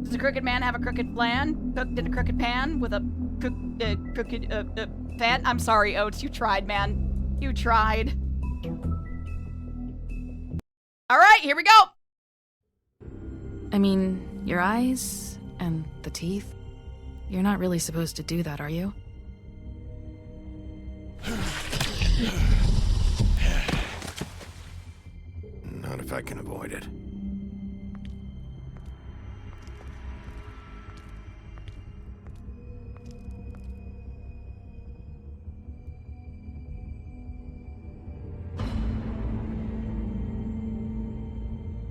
Does the crooked man have a crooked plan? Cooked in a crooked pan with a crooked fan? I'm sorry, Oates. You tried, man. You tried. All right, here we go. I mean, your eyes and the teeth. You're not really supposed to do that, are you? Not if I can avoid it.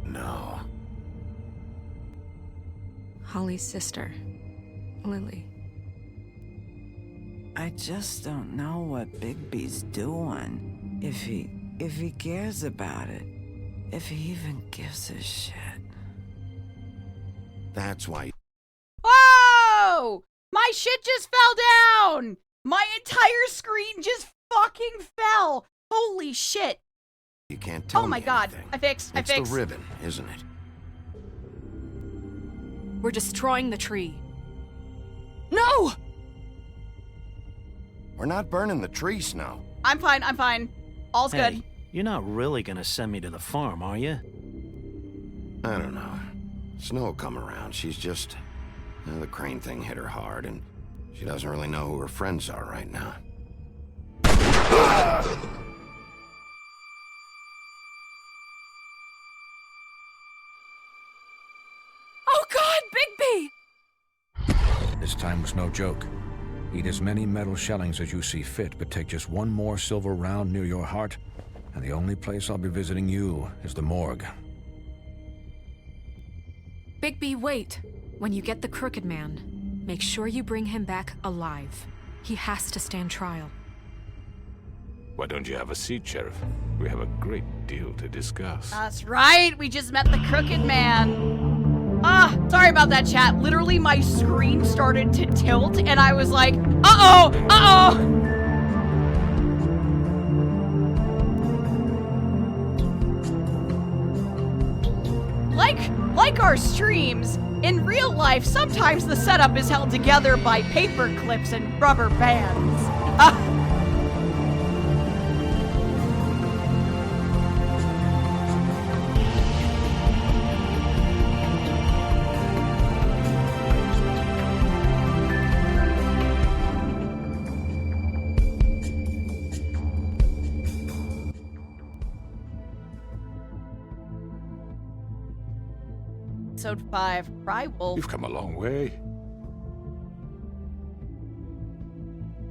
No. Holly's sister, Lily. I just don't know what Bigby's doing. If he cares about it. If he even gives a shit. That's why. Whoa! My shit just fell down! My entire screen just fucking fell! Holy shit! You can't tell Oh my me god. anything. I fixed. It's the ribbon, isn't it? We're destroying the tree. No! We're not burning the tree, Snow. I'm fine, I'm fine. All's Hey, good. you're not really gonna send me to the farm, are you? I don't know. Snow will come around. She's just... the crane thing hit her hard, and she doesn't really know who her friends are right now. Oh God, Bigby! This time was no joke. Eat as many metal shellings as you see fit, but take just one more silver round near your heart, and the only place I'll be visiting you is the morgue. Bigby, wait. When you get the Crooked Man, make sure you bring him back alive. He has to stand trial. Why don't you have a seat, Sheriff? We have a great deal to discuss. That's right. We just met the Crooked Man. Ah, sorry about that, chat. Literally, my screen started to tilt, and I was like, uh-oh, uh-oh. Like our streams, in real life, sometimes the setup is held together by paper clips and rubber bands. Episode 5, Cry Wolf. You've come a long way.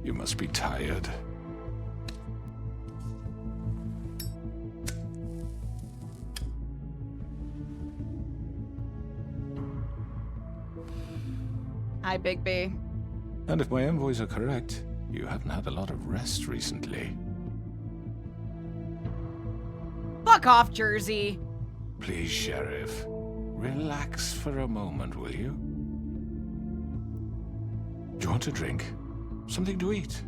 You must be tired. Hi, Bigby. And if my envoys are correct, you haven't had a lot of rest recently. Fuck off, Jersey. Please, Sheriff. Relax for a moment, will you? Do you want a drink? Something to eat?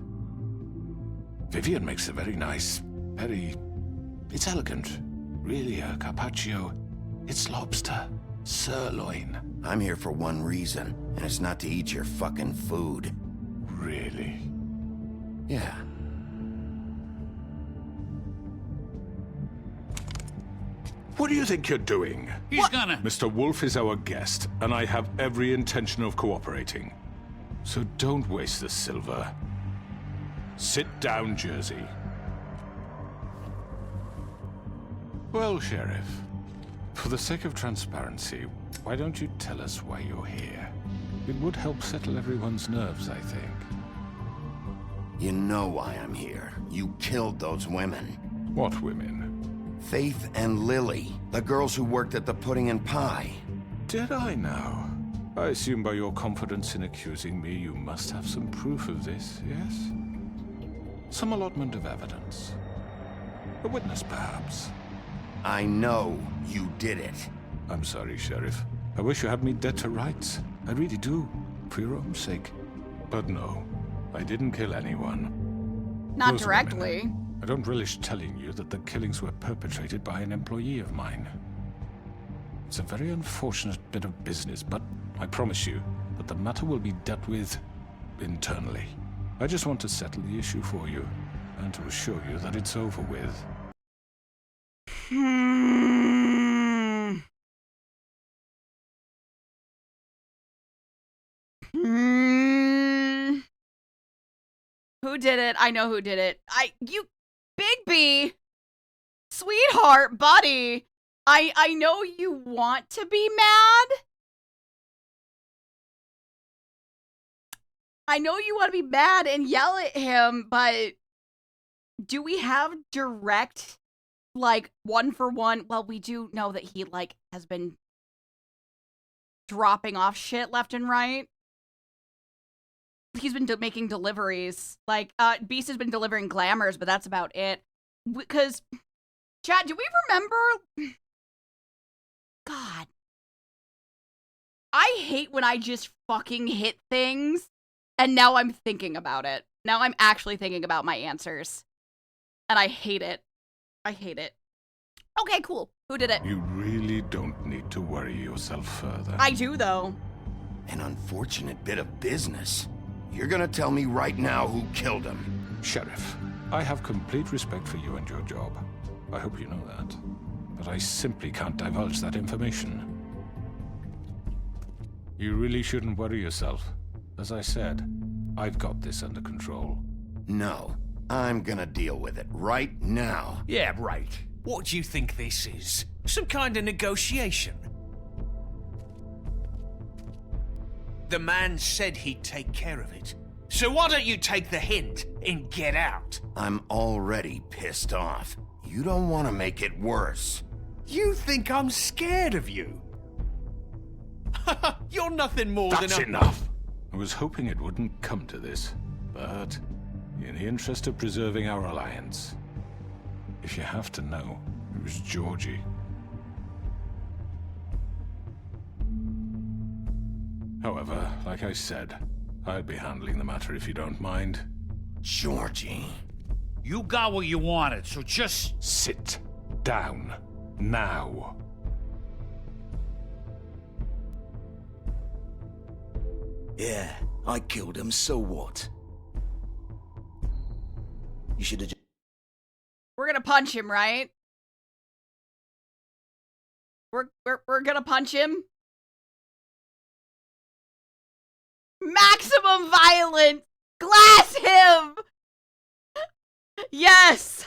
Vivian makes a very nice, it's elegant. Really a carpaccio. It's lobster. Sirloin. I'm here for one reason, and it's not to eat your fucking food. Really? Yeah. What do you think you're doing? He's gonna... Mr. Wolf is our guest, and I have every intention of cooperating. So don't waste the silver. Sit down, Jersey. Well, Sheriff, for the sake of transparency, why don't you tell us why you're here? It would help settle everyone's nerves, I think. You know why I'm here. You killed those women. What women? Faith and Lily, the girls who worked at the Pudding and Pie. Did I now? I assume by your confidence in accusing me, you must have some proof of this, yes? Some allotment of evidence. A witness, perhaps. I know you did it. I'm sorry, Sheriff. I wish you had me dead to rights. I really do, for your own sake. But no, I didn't kill anyone. Not Those directly. women. I don't relish telling you that the killings were perpetrated by an employee of mine. It's a very unfortunate bit of business, but I promise you, but the matter will be dealt with internally. I just want to settle the issue for you, and to assure you that it's over with. Who did it? I know who did it. You, Bigby, sweetheart, buddy. I know you want to be mad. I know you want to be mad and yell at him, but do we have direct, like, one-for-one? Well, we do know that he, like, has been dropping off shit left and right. He's been making deliveries. Like, Beast has been delivering glamours, but that's about it. Because, chat, do we remember? God. I hate when I just fucking hit things, and now I'm thinking about it. Now I'm actually thinking about my answers. And I hate it. I hate it. Okay, cool. Who did it? You really don't need to worry yourself further. I do, though. An unfortunate bit of business. You're gonna tell me right now who killed him. Sheriff, I have complete respect for you and your job. I hope you know that. But I simply can't divulge that information. You really shouldn't worry yourself. As I said, I've got this under control. No, I'm gonna deal with it right now. Yeah, right. What do you think this is? Some kind of negotiation? The man said he'd take care of it. So why don't you take the hint and get out? I'm already pissed off. You don't want to make it worse. You think I'm scared of you? You're nothing more than That's enough! I was hoping it wouldn't come to this, but in the interest of preserving our alliance, if you have to know, it was Georgie. However, like I said, I'll be handling the matter if you don't mind. Georgie. You got what you wanted, so just... Sit down. Now. Yeah, I killed him, so what? You should have just... We're gonna punch him, right? We're gonna punch him? Maximum violence! Glass him! Yes!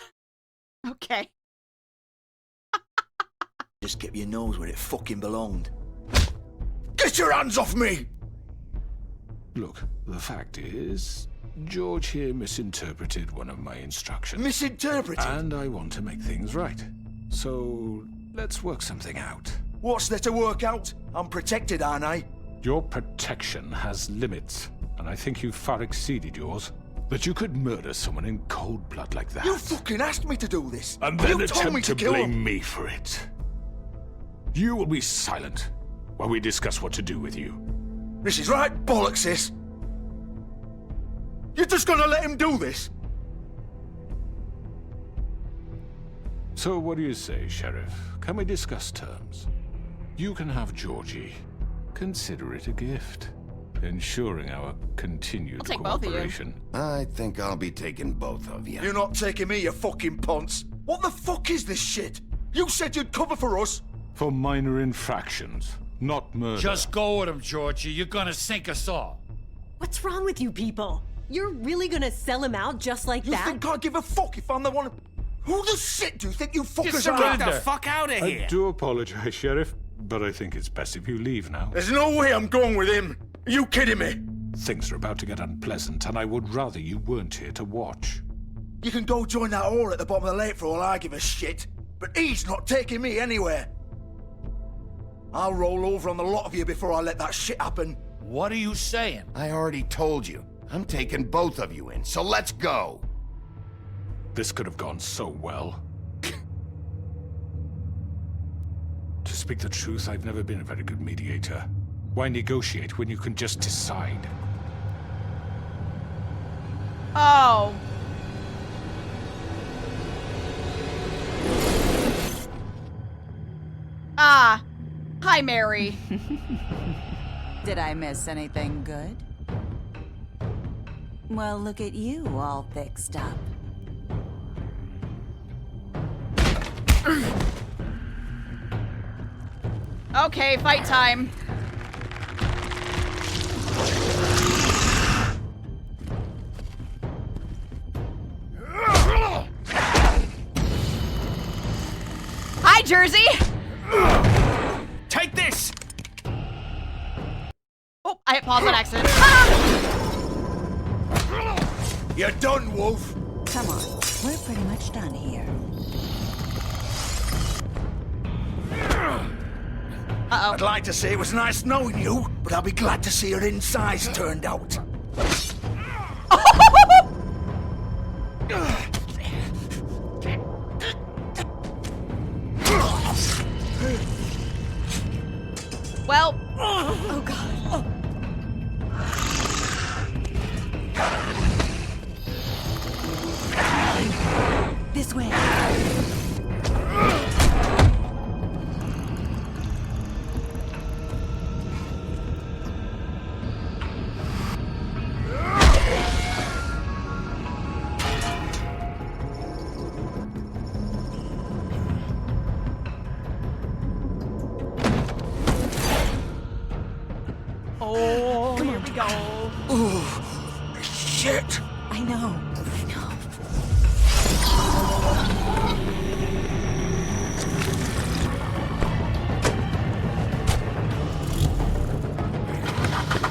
Okay. Just kept your nose where it fucking belonged. Get your hands off me! Look, the fact is, George here misinterpreted one of my instructions. Misinterpreted? And I want to make things right. So, let's work something out. What's there to work out? I'm protected, aren't I? Your protection has limits, and I think you've far exceeded yours. That you could murder someone in cold blood like that. You fucking asked me to do this! And then you told me attempt to to kill blame him. me for it. You will be silent while we discuss what to do with you. This is right bollocks, this! You're just gonna let him do this? So what do you say, Sheriff? Can we discuss terms? You can have Georgie. Consider it a gift, ensuring our continued I'll take both of you. cooperation. I think I'll be taking both of you. You're not taking me, you fucking ponce! What the fuck is this shit? You said you'd cover for us! For minor infractions, not murder. Just go with him, Georgie. You're gonna sink us all. What's wrong with you people? You're really gonna sell him out just like You that? think I give a fuck if I'm the one... Who the shit do you think you fuckers are? Get the fuck out of I here! do apologize, Sheriff, but I think it's best if you leave now. There's no way I'm going with him! Are you kidding me? Things are about to get unpleasant, and I would rather you weren't here to watch. You can go join that whore at the bottom of the lake for all I give a shit, but he's not taking me anywhere. I'll roll over on the lot of you before I let that shit happen. What are you saying? I already told you. I'm taking both of you in, so let's go. This could have gone so well. To speak the truth, I've never been a very good mediator. Why negotiate when you can just decide? Oh. Ah. Hi, Mary. Did I miss anything good? Well, look at you all fixed up. Okay, fight time. Hi, Jersey! Take this! Oh, I hit pause on accident. You're done, Wolf. Come on, we're pretty much done here. Uh-oh. I'd like to say it was nice knowing you, but I'll be glad to see your insides turned out. Well. Oh, God. This way. Oh, here we go. Ooh, shit. I know.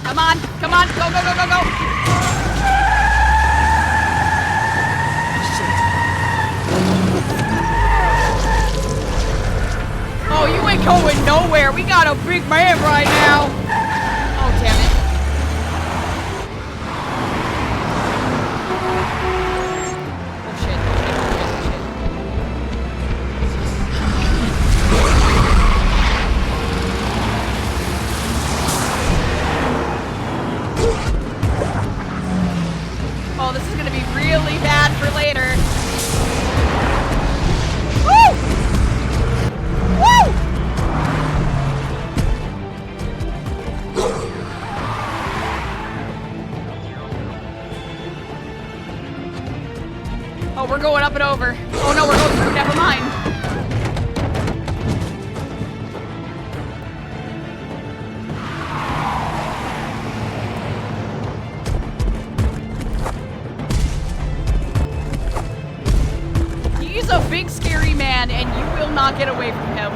Come on, come on, go, go, go, go, go. Oh, you ain't going nowhere. We got a big man right now. Oh, damn it. Oh, shit, oh, shit, oh, shit, oh, this is gonna be really bad for later. Woo! Woo! Oh, we're going up and over. Oh no, we're going through. Never mind. He's a big, scary man, and you will not get away from him.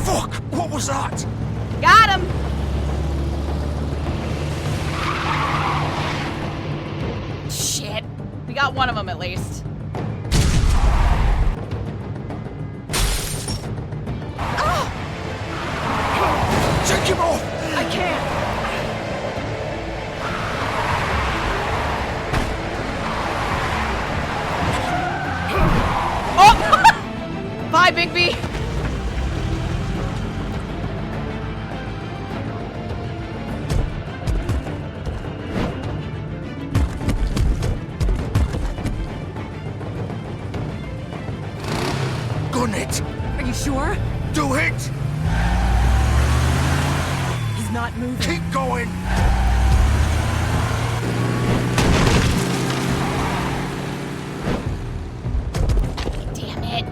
Fuck! What was that? Got him! Shit. We got one of them at least. Take him off! I can't. Oh! Bye, Bigby! Gun it! Are you sure? Do it! He's not moving. Keep going! Damn it.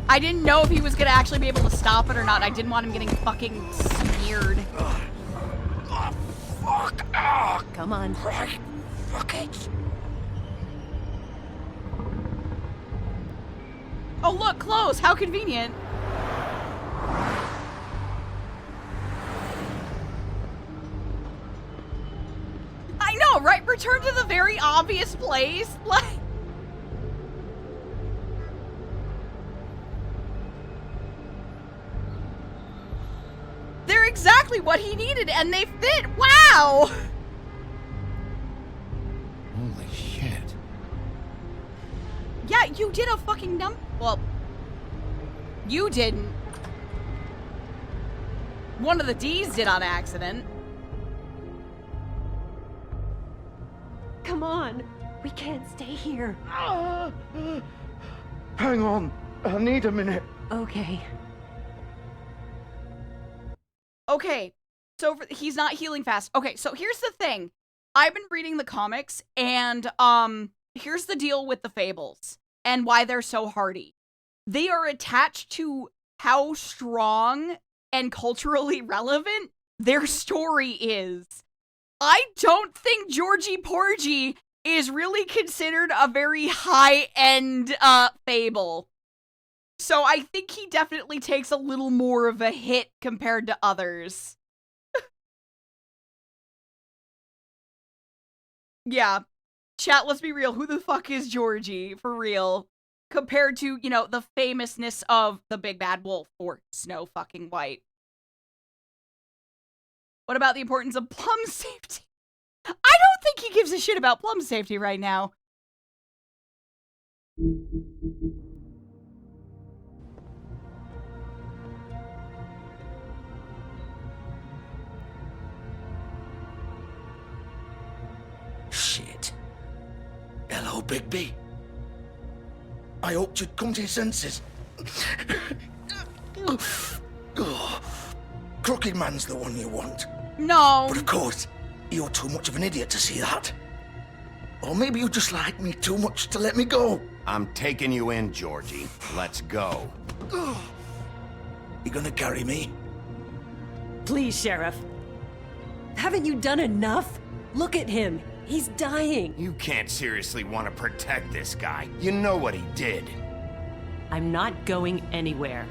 I didn't know if he was gonna actually be able to stop it or not. I didn't want him getting fucking smeared. Fuck! Come on. Right. Fuck it! Oh, look, close. How convenient. I know, right? Return to the very obvious place. Like, they're exactly what he needed, and they fit. Wow. Holy shit. Yeah, you did a fucking well, You didn't. One of the D's did on accident. Come on. We can't stay here. Hang on. I need a minute. Okay. Okay, so he's not healing fast. Okay, so here's the thing. I've been reading the comics, and here's the deal with the Fables and why they're so hardy. They are attached to how strong and culturally relevant their story is. I don't think Georgie Porgy is really considered a very high-end fable. So I think he definitely takes a little more of a hit compared to others. Yeah. Chat, let's be real. Who the fuck is Georgie, for real? Compared to, you know, the famousness of the Big Bad Wolf or Snow fucking White. What about the importance of plum safety? I don't think he gives a shit about plum safety right now. Shit. Hello, Bigby. I hoped you'd come to your senses. Oh, Crooked Man's the one you want. No. But of course, you're too much of an idiot to see that. Or maybe you just like me too much to let me go. I'm taking you in, Georgie. Let's go. You gonna carry me? Please, Sheriff. Haven't you done enough? Look at him. He's dying. You can't seriously want to protect this guy. You know what he did. I'm not going anywhere.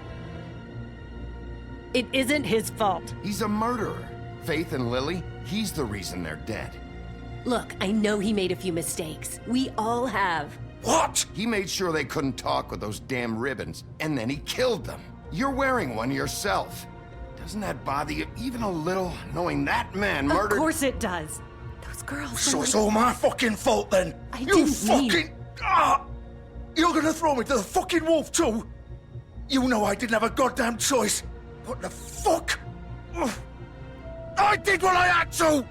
It isn't his fault. He's a murderer. Faith and Lily, he's the reason they're dead. Look, I know he made a few mistakes. We all have. What? He made sure they couldn't talk with those damn ribbons, and then he killed them. You're wearing one yourself. Doesn't that bother you even a little, knowing that man murdered— Of course it does. Those girls— So it's all my fucking fault then? You fucking— You're gonna throw me to the fucking wolf too? You know I didn't have a goddamn choice. What the fuck? I did what I had to!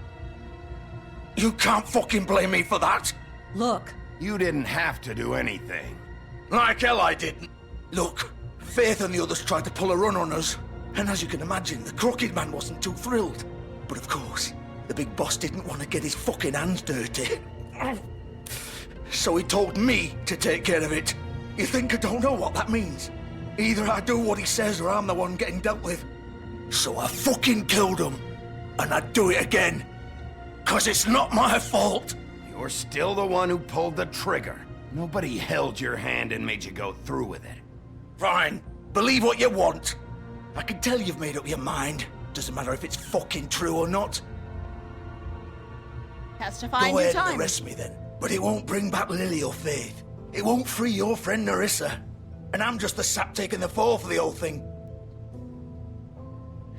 You can't fucking blame me for that. Look. You didn't have to do anything. Like hell I didn't. Look, Faith and the others tried to pull a run on us. And as you can imagine, the Crooked Man wasn't too thrilled. But of course, the big boss didn't want to get his fucking hands dirty. So he told me to take care of it. You think I don't know what that means? Either I do what he says or I'm the one getting dealt with. So I fucking killed him. And I'd do it again. 'Cause it's not my fault. You're still the one who pulled the trigger. Nobody held your hand and made you go through with it. Fine. Believe what you want. I can tell you've made up your mind. Doesn't matter if it's fucking true or not. Testify in Go due ahead and time. arrest me then. But it won't bring back Lily or Faith. It won't free your friend Nerissa. And I'm just the sap taking the fall for the whole thing.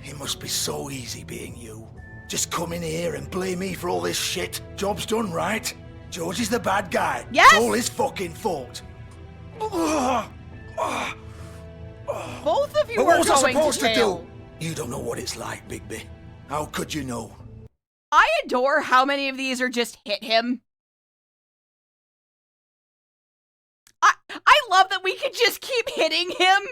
It must be so easy being you. Just come in here and blame me for all this shit. Job's done, right? George is the bad guy. Yes! It's all his fucking fault. Both of you But what are was I going supposed to to jail. do? You don't know what it's like, Bigby. How could you know? I adore how many of these are just hit him. I love that we could just keep hitting him.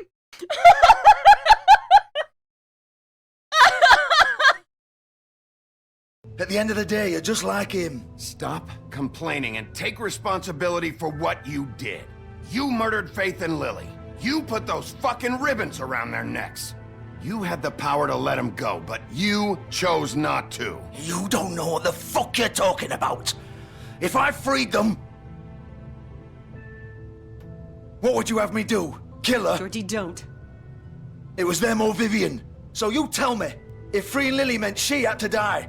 At the end of the day, you're just like him. Stop complaining and take responsibility for what you did. You murdered Faith and Lily. You put those fucking ribbons around their necks. You had the power to let them go, but you chose not to. You don't know what the fuck you're talking about. If I freed them... What would you have me do? Kill her? Georgie, don't. It was them or Vivian. So you tell me, if freeing Lily meant she had to die,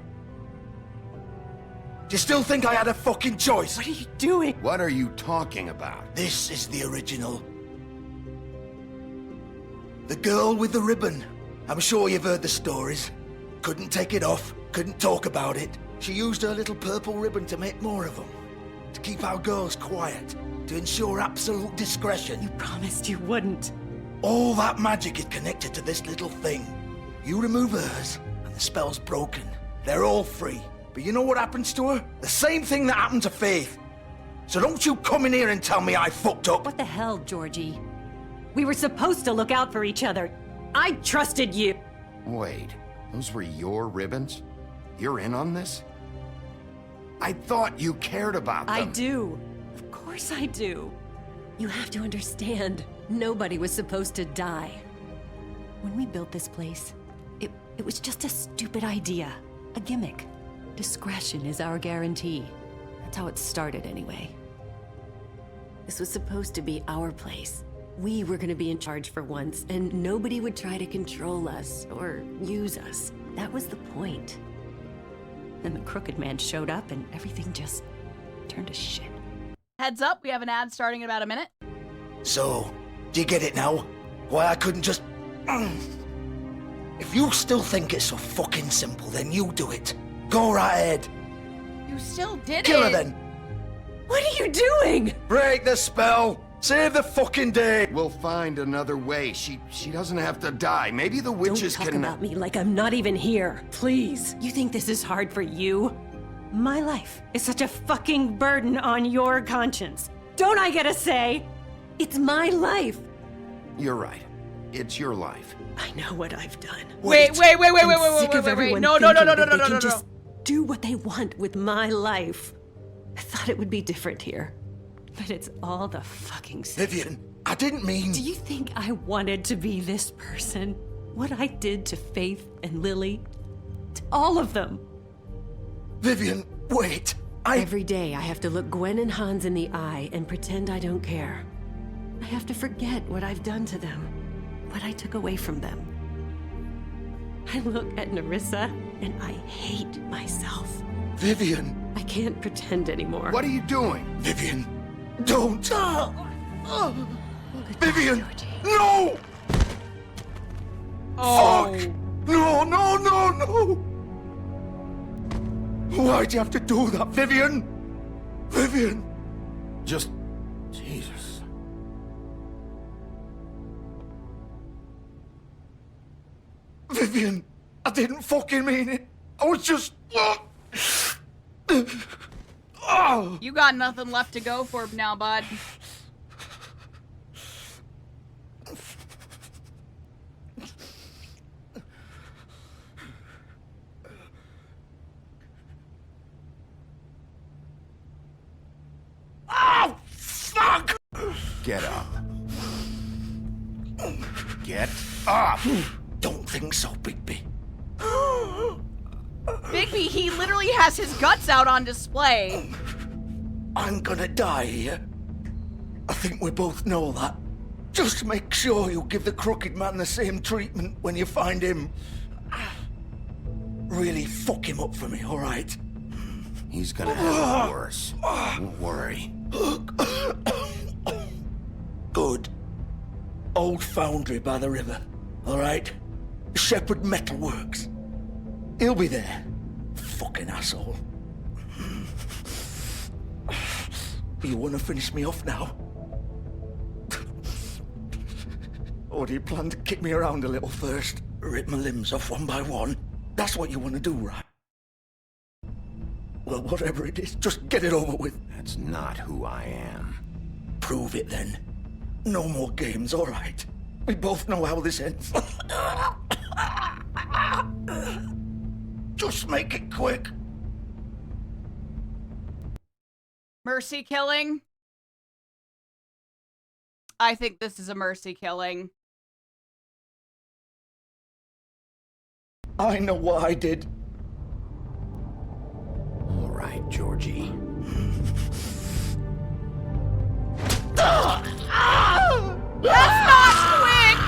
do you still think I had a fucking choice? What are you doing? What are you talking about? This is the original. The girl with the ribbon. I'm sure you've heard the stories. Couldn't take it off, couldn't talk about it. She used her little purple ribbon to make more of them. To keep our girls quiet. To ensure absolute discretion. You promised you wouldn't. All that magic is connected to this little thing. You remove hers, and the spell's broken. They're all free. But you know what happens to her? The same thing that happened to Faith. So don't you come in here and tell me I fucked up. What the hell, Georgie? We were supposed to look out for each other. I trusted you. Wait, those were your ribbons? You're in on this? I thought you cared about them. I do. Of course I do. You have to understand, nobody was supposed to die. When we built this place, it was just a stupid idea. A gimmick. Discretion is our guarantee. That's how it started anyway. This was supposed to be our place. We were gonna be in charge for once, and nobody would try to control us or use us. That was the point. Then the Crooked Man showed up and everything just turned to shit. Heads up, we have an ad starting in about a minute. So, do you get it now? Why I couldn't just... If you still think it's so fucking simple, then you do it. Go right ahead. You still did Kill it. her then. What are you doing? Break the spell. Save the fucking day. We'll find another way. She doesn't have to die. Maybe the witches Don't talk can... about me like I'm not even here. Please. You think this is hard for you? My life is such a fucking burden on your conscience. Don't I get a say? It's my life. You're right. It's your life. I know what I've done. Wait. I'm sick of everyone No. thinking that they can just do what they want with my life. I thought it would be different here. But it's all the fucking same. Vivian, I didn't mean... Do you think I wanted to be this person? What I did to Faith and Lily? To all of them. Vivian, wait. Every day I have to look Gwen and Hans in the eye and pretend I don't care. I have to forget what I've done to them. What I took away from them. I look at Nerissa and I hate myself. Vivian. I can't pretend anymore. What are you doing? Vivian, don't. Vivian, no! Oh. Fuck! No! Why'd you have to do that, Vivian? Vivian! Just... Jesus. Vivian, I didn't fucking mean it. I was just... You got nothing left to go for now, bud. Oh, fuck! Get up. Get up! Don't think so, Bigby. Bigby, he literally has his guts out on display. I'm gonna die here. I think we both know that. Just make sure you give the Crooked Man the same treatment when you find him. Really fuck him up for me, all right? He's gonna have it worse. Don't worry. Good. Old foundry by the river, all right? Shepherd Metalworks. He'll be there. Fucking asshole. You want to finish me off now? Or do you plan to kick me around a little first? Rip my limbs off one by one? That's what you want to do, right? Well, whatever it is, just get it over with. That's not who I am. Prove it then. No more games, all right? We both know how this ends. Just make it quick. Mercy killing? I think this is a mercy killing. I know what I did. All right, Georgie. That's not quick!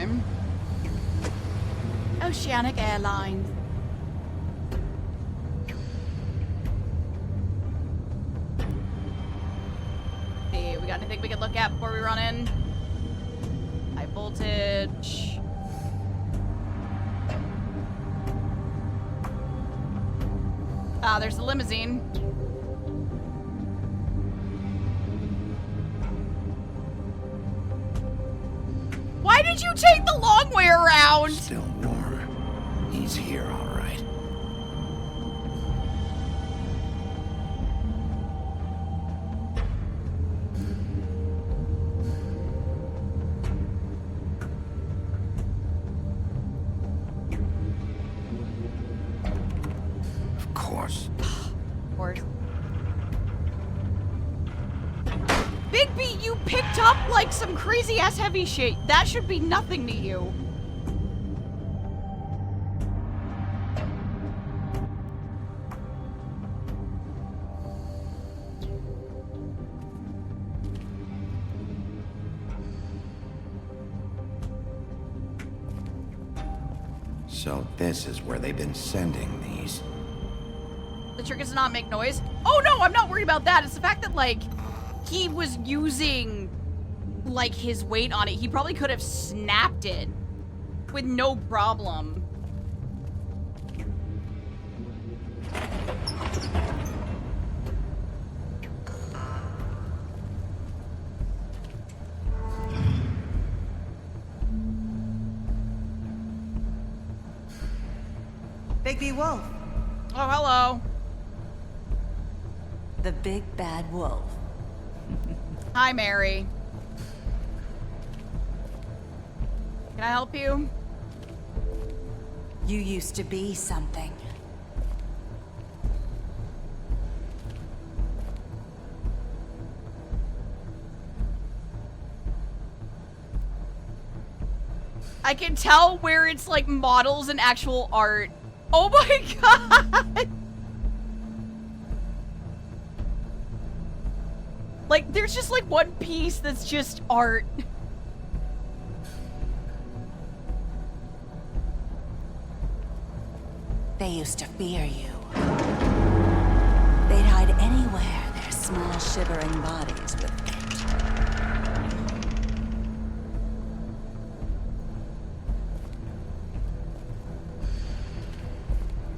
Okay. Oceanic Airlines. See, we got anything we can look at before we run in? High voltage. Ah, there's the limousine. Why did you take the long way around? Still warm. He's here, all right. Of course. Of course. Bigby, you picked up like some crazy ass heavy shit. That should be nothing to you. So this is where they've been sending these. The trick is to not make noise. Oh no, I'm not worried about that. It's the fact that like he was using like his weight on it. He probably could have snapped it with no problem. Bigby Wolf. Oh, hello. The big bad wolf. Hi, Mary. Can I help you? You used to be something. I can tell where it's like models and actual art. Oh my god! Like, there's just like one piece that's just art. They used to fear you. They'd hide anywhere their small shivering bodies would fit.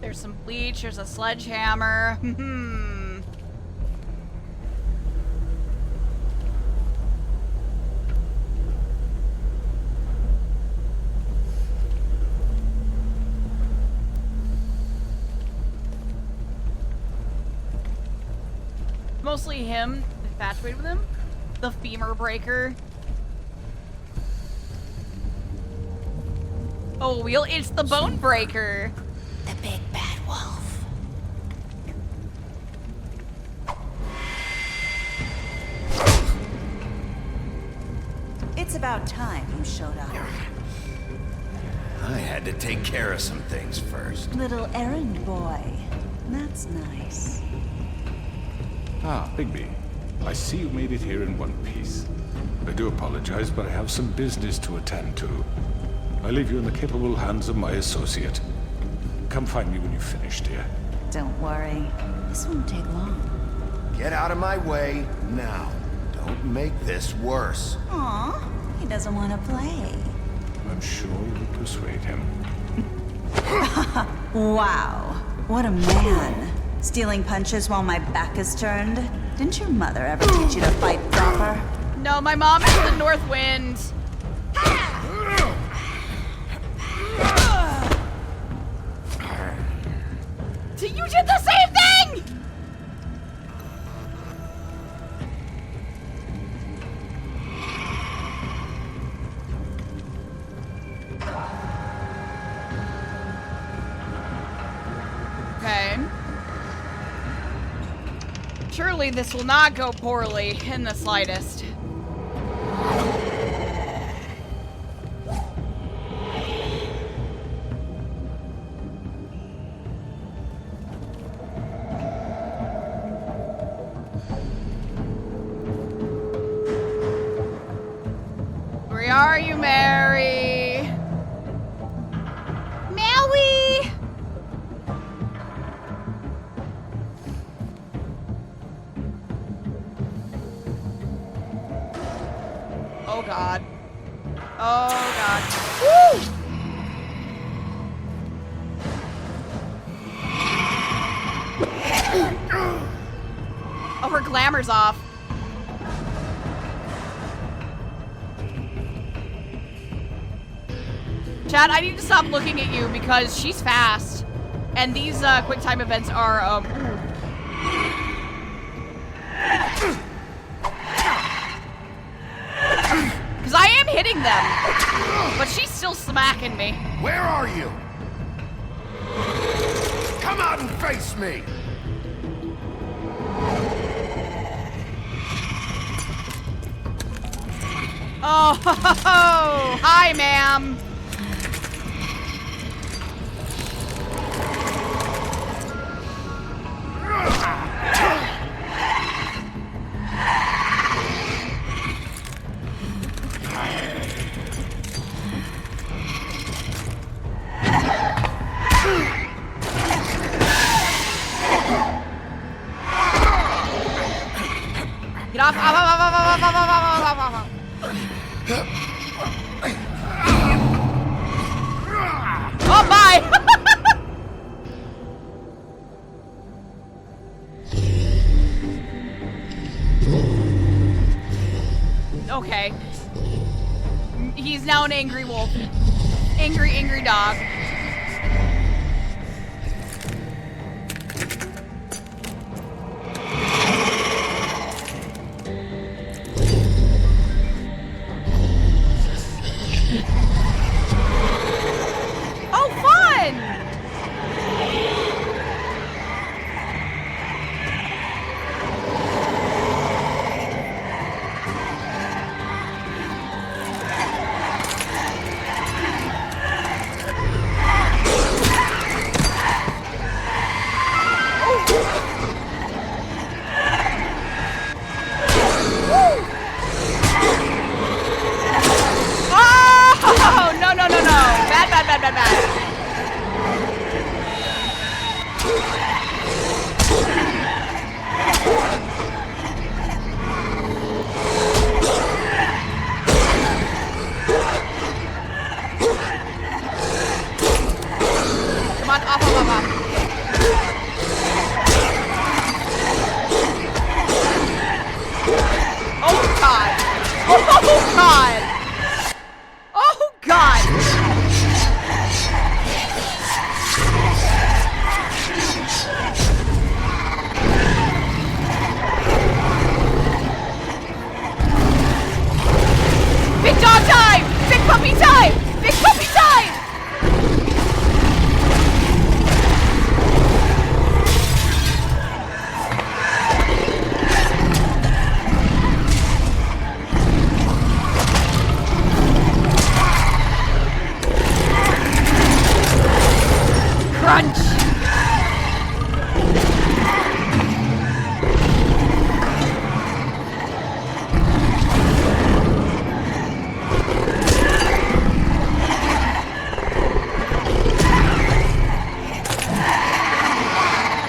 There's some bleach, there's a sledgehammer. Hmm. Mostly him infatuated with him. The femur breaker. Oh, wheel, it's the bone breaker. The big bad wolf. It's about time you showed up. I had to take care of some things first. Little errand boy. That's nice. Ah, Bigby. I see you made it here in one piece. I do apologize, but I have some business to attend to. I leave you in the capable hands of my associate. Come find me when you've finished, dear. Don't worry. This won't take long. Get out of my way now. Don't make this worse. Aw, he doesn't want to play. I'm sure you'll persuade him. Wow, what a man. Stealing punches while my back is turned? Didn't your mother ever teach you to fight proper? No, my mom is the North Wind. So you did the same thing! Okay. Surely this will not go poorly in the slightest. Where are you, Mary? God. Oh, God. Woo! Oh, her glamour's off. Chad, I need to stop looking at you because she's fast. And these quick time events are, because I am hitting them, but she's still smacking me. Where are you? Come out and face me! Oh, ho, ho, ho. Hi, ma'am. Get off. Oh, bye. Okay. He's now an angry wolf. Angry dog. Oh, fun! Oh, no, no, no, no. Bad, bad, bad, bad, bad. Come on, off, off, off, off. Oh, God. Oh, God. Oh, God. Big dog time! Big puppy time! Big puppy time! Crunch!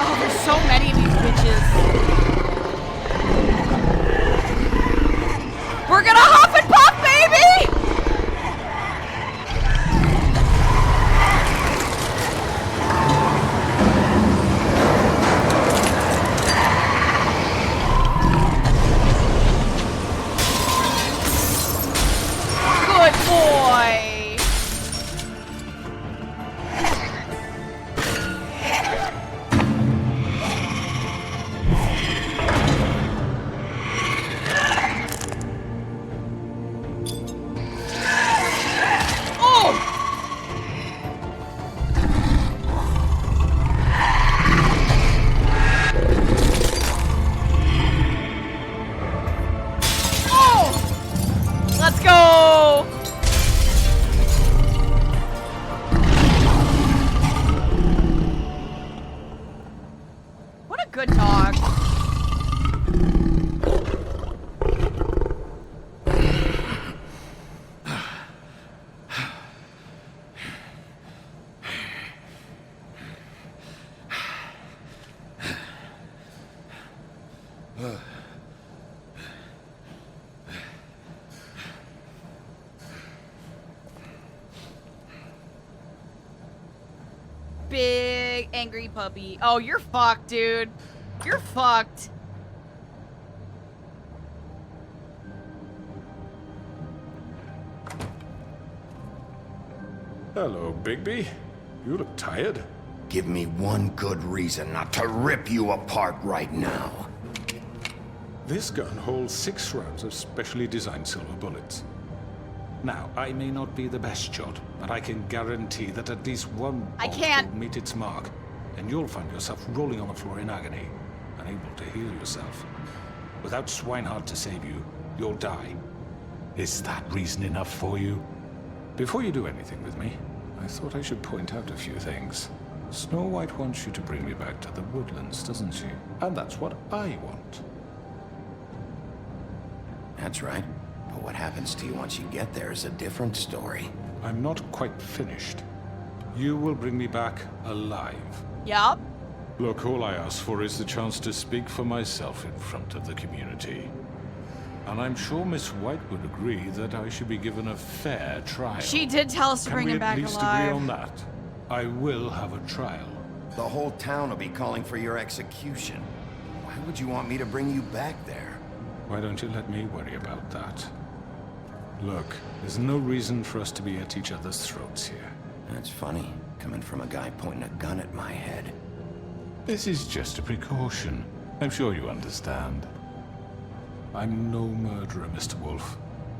Oh, there's so many of these bitches. We're gonna huff and puff, baby! Good boy. Oh! Oh! Let's go! What a good dog. big angry puppy. Oh, you're fucked, dude. You're fucked. Hello, Bigby. You look tired. Give me one good reason not to rip you apart right now. This gun holds 6 rounds of specially designed silver bullets. Now, I may not be the best shot, but I can guarantee that at least one bolt will meet its mark, and you'll find yourself rolling on the floor in agony, unable to heal yourself. Without Swinehart to save you, you'll die. Is that reason enough for you? Before you do anything with me, I thought I should point out a few things. Snow White wants you to bring me back to the woodlands, doesn't she? And that's what I want. That's right. But what happens to you once you get there is a different story. I'm not quite finished. You will bring me back alive. Yup. Look, all I ask for is the chance to speak for myself in front of the community. And I'm sure Miss White would agree that I should be given a fair trial. She did tell us to bring him back alive. Can we at least agree on that? I will have a trial. The whole town will be calling for your execution. Why would you want me to bring you back there? Why don't you let me worry about that? Look, there's no reason for us to be at each other's throats here. That's funny, coming from a guy pointing a gun at my head. This is just a precaution. I'm sure you understand. I'm no murderer, Mr. Wolf.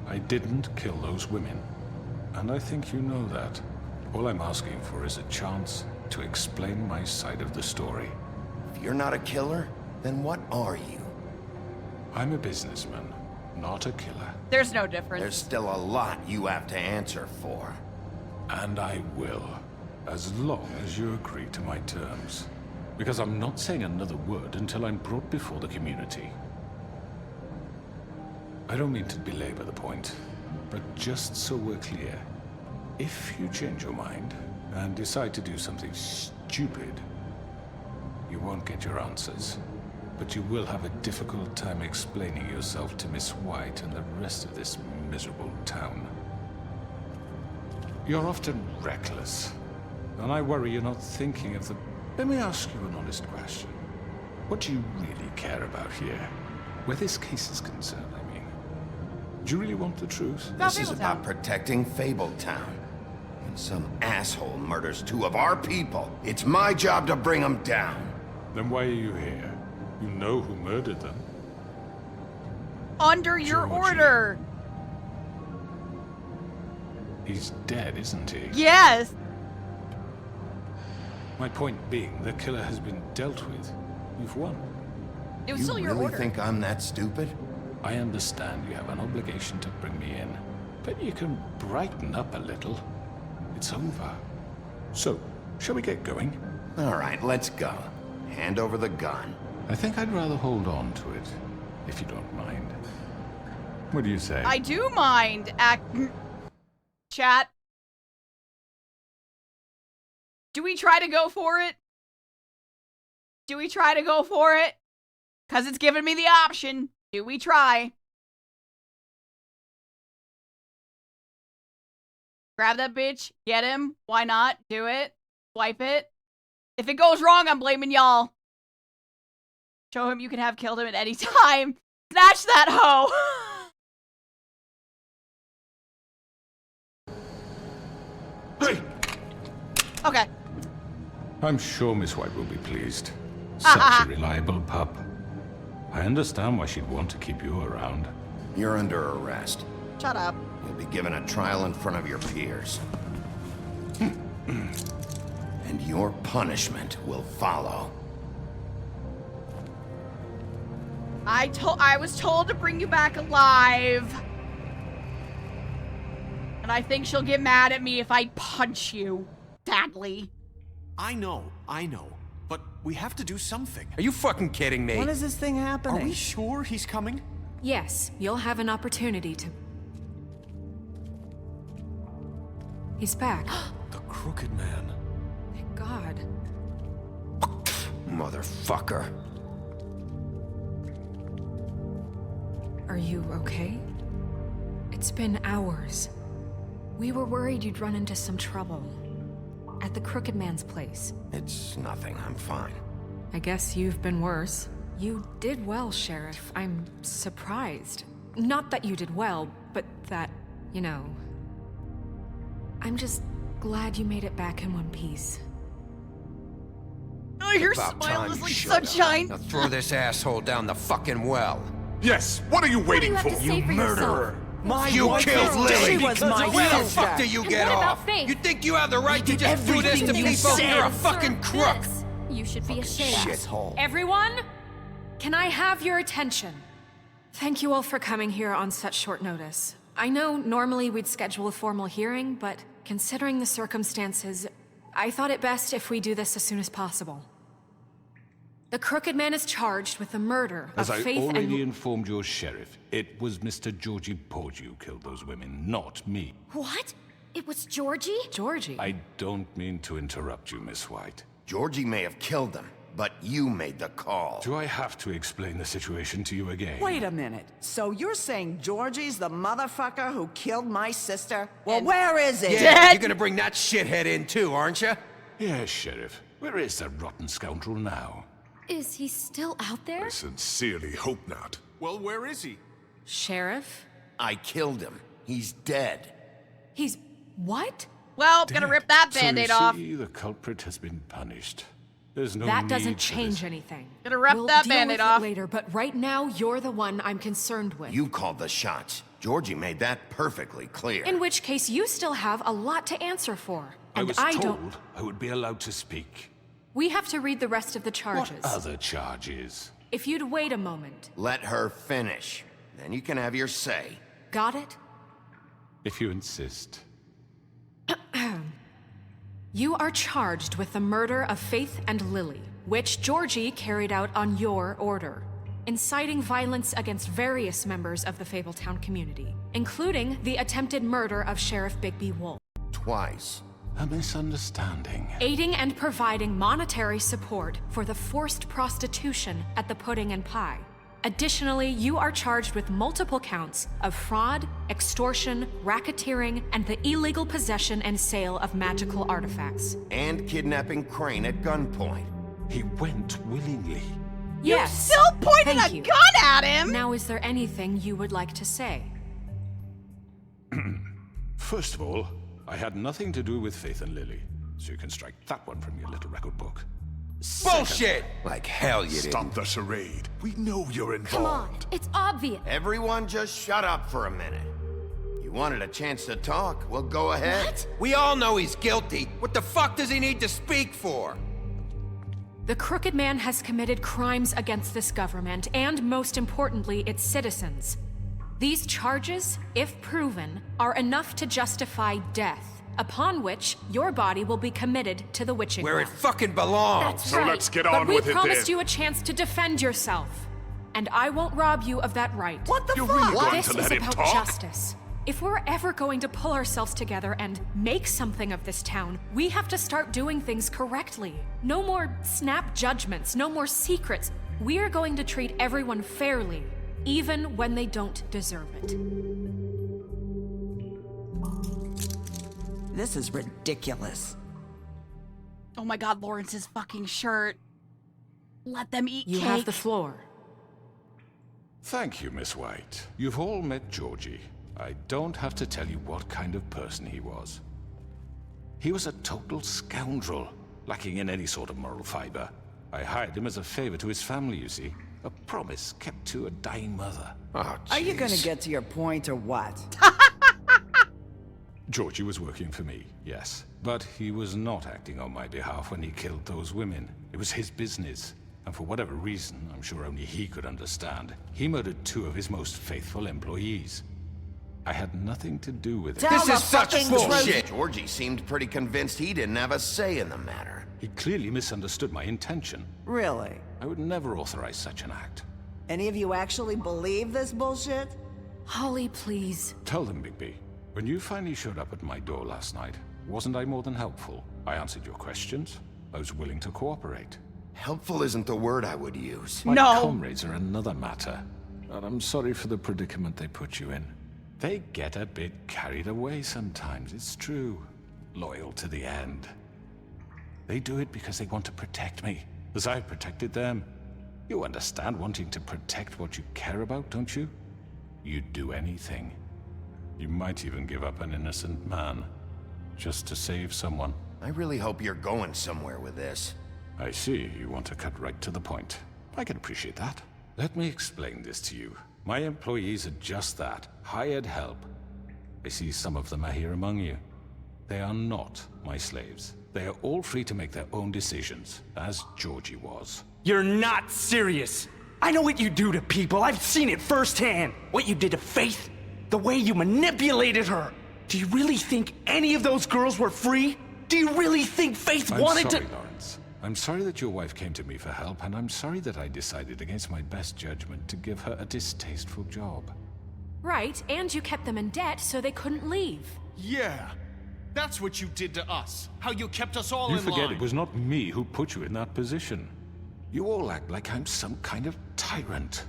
I didn't kill those women. And I think you know that. All I'm asking for is a chance to explain my side of the story. If you're not a killer, then what are you? I'm a businessman, not a killer. There's no difference. There's still a lot you have to answer for. And I will, as long as you agree to my terms. Because I'm not saying another word until I'm brought before the community. I don't mean to belabor the point, but just so we're clear, if you change your mind and decide to do something stupid, you won't get your answers, but you will have a difficult time explaining yourself to Miss White and the rest of this miserable town. You're often reckless, and I worry you're not thinking of the... Let me ask you an honest question. What do you really care about here? Where this case is concerned, I mean. Do you really want the truth? This is about protecting Fabletown. When some asshole murders 2 of our people, it's my job to bring them down. Then why are you here? You know who murdered them. Under your order. He's dead, isn't he? Yes. My point being, the killer has been dealt with. You've won. It was still your order. You really think I'm that stupid? I understand you have an obligation to bring me in, but you can brighten up a little. It's over. So, shall we get going? All right, let's go. Hand over the gun. I think I'd rather hold on to it, if you don't mind. What do you say? I do mind. Chat. Do we try to go for it? Do we try to go for it? Because it's giving me the option. Do we try? Grab that bitch. Get him. Why not? Do it. Swipe it. If it goes wrong, I'm blaming y'all. Show him you can have killed him at any time. Snatch that hoe. Hey! Okay. I'm sure Miss White will be pleased. Such a reliable pup. I understand why she'd want to keep you around. You're under arrest. Shut up. You'll be given a trial in front of your peers. And your punishment will follow. I was told to bring you back alive. And I think she'll get mad at me if I punch you. Sadly. I know. But we have to do something. Are you fucking kidding me? When is this thing happening? Are we sure he's coming? Yes, you'll have an opportunity to... He's back. The Crooked Man. Thank God. Motherfucker. Are you okay? It's been hours. We were worried you'd run into some trouble. at the Crooked Man's place. It's nothing. I'm fine. I guess you've been worse. You did well, Sheriff. I'm surprised. Not that you did well, but that, you know... I'm just glad you made it back in one piece. Oh, your About smile time is you like showed up. sunshine. Now throw this asshole down the fucking well. Yes, what are you waiting have for? to say for Murderer! You wife killed is Lily dead She was because my of sister. Where the fuck do you And get what about off? Faith? You think you have the right to did just do this to everything you people? said. You're a fucking crook! This. You should be ashamed. Shithole. Everyone, can I have your attention? Thank you all for coming here on such short notice. I know normally we'd schedule a formal hearing, but considering the circumstances, I thought it best if we do this as soon as possible. The Crooked Man is charged with the murder As of I Faith already and... informed your sheriff, it was Mr. Georgie Porgy who killed those women, not me. What? It was Georgie? Georgie? I don't mean to interrupt you, Miss White. Georgie may have killed them, but you made the call. Do I have to explain the situation to you again? Wait a minute. So you're saying Georgie's the motherfucker who killed my sister? Well, where is he? Yeah, you're gonna bring that shithead in too, aren't you? Yes, Sheriff. Where is that rotten scoundrel now? Is he still out there? I sincerely hope not. Well, where is he? Sheriff? I killed him. He's dead. He's... what? Well, gonna rip that So band-aid you off. see, the culprit has been punished. There's no That need doesn't for change this. anything. Gonna rip we'll that deal Band-Aid with off. it later, but right now, you're the one I'm concerned with. You called the shots. Georgie made that perfectly clear. In which case, you still have a lot to answer for. I And was I told don't... I would be allowed to speak. We have to read the rest of the charges. What other charges? If you'd wait a moment. Let her finish. Then you can have your say. Got it? If you insist. You are charged with the murder of Faith and Lily, which Georgie carried out on your order, inciting violence against various members of the Fabletown community, including the attempted murder of Sheriff Bigby Wolf. Twice. A misunderstanding. Aiding and providing monetary support for the forced prostitution at the Pudding and Pie. Additionally, you are charged with multiple counts of fraud, extortion, racketeering, and the illegal possession and sale of magical artifacts. And kidnapping Crane at gunpoint. He went willingly. Yes. Still pointing Thank a you. gun at him. Now, is there anything you would like to say? First of all, I had nothing to do with Faith and Lily, so you can strike that one from your little record book. Bullshit! Like hell you Stop didn't. the charade. We know you're Come on, involved. it's obvious. Everyone just shut up for a minute. You wanted a chance to talk? Well, go ahead. What? We all know he's guilty. What the fuck does he need to speak for? The Crooked Man has committed crimes against this government and, most importantly, its citizens. These charges, if proven, are enough to justify death, upon which your body will be committed to the witching Where it well. fucking belongs. That's right. get But we promised you a chance to defend yourself, and I won't rob you of that right. What the You're fuck? really going This to is let him about talk? justice. If we're ever going to pull ourselves together and make something of this town, we have to start doing things correctly. No more snap judgments, no more secrets. We are going to treat everyone fairly, even when they don't deserve it. This is ridiculous. Oh my god, Lawrence's fucking shirt. Let them eat You cake. have the floor. Thank you, Miss White. You've all met Georgie. I don't have to tell you what kind of person he was. He was a total scoundrel, lacking in any sort of moral fiber. I hired him as a favor to his family, you see. A promise kept to a dying mother. Oh, Are you gonna jeez. get to your point or what? Georgie was working for me, yes. But he was not acting on my behalf when he killed those women. It was his business. And for whatever reason, I'm sure only he could understand, he murdered 2 of his most faithful employees. I had nothing to do with it. Tell This the is such fucking bullshit. truth. Georgie seemed pretty convinced he didn't have a say in the matter. He clearly misunderstood my intention. Really? I would never authorize such an act. Any of you actually believe this bullshit? Holly, please. Tell them, Bigby. When you finally showed up at my door last night, wasn't I more than helpful? I answered your questions. I was willing to cooperate. Helpful isn't the word I would use. My No. comrades are another matter. And I'm sorry for the predicament they put you in. They get a bit carried away sometimes, it's true. Loyal to the end. They do it because they want to protect me, as I've protected them. You understand wanting to protect what you care about, don't you? You'd do anything. You might even give up an innocent man, just to save someone. I really hope you're going somewhere with this. I see you want to cut right to the point. I can appreciate that. Let me explain this to you. My employees are just that, hired help. I see some of them are here among you. They are not my slaves. They are all free to make their own decisions, as Georgie was. You're not serious. I know what you do to people. I've seen it firsthand. What you did to Faith, the way you manipulated her. Do you really think any of those girls were free? Do you really think Faith wanted to— I'm sorry, Lawrence. I'm sorry that your wife came to me for help, and I'm sorry that I decided against my best judgment to give her a distasteful job. Right, and you kept them in debt so they couldn't leave. Yeah. That's what you did to us. How you kept us all in line. You forget it was not me who put you in that position. You all act like I'm some kind of tyrant.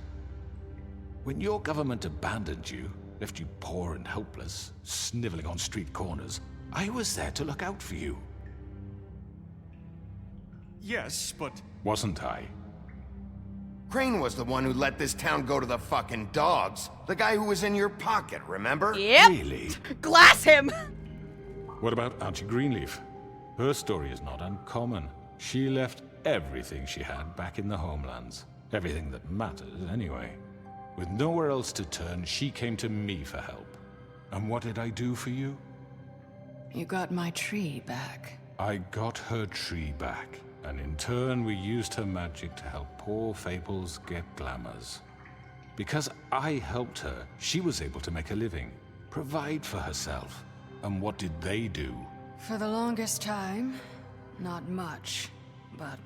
When your government abandoned you, left you poor and helpless, sniveling on street corners, I was there to look out for you. Yes, but... Wasn't I? Crane was the one who let this town go to the fucking dogs. The guy who was in your pocket, remember? Yep. Really? Glass him! What about Auntie Greenleaf? Her story is not uncommon. She left everything she had back in the homelands. Everything that mattered, anyway. With nowhere else to turn, she came to me for help. And what did I do for you? You got my tree back. I got her tree back. And in turn, we used her magic to help poor Fables get glamours. Because I helped her, she was able to make a living, provide for herself. And what did they do? For the longest time, not much. But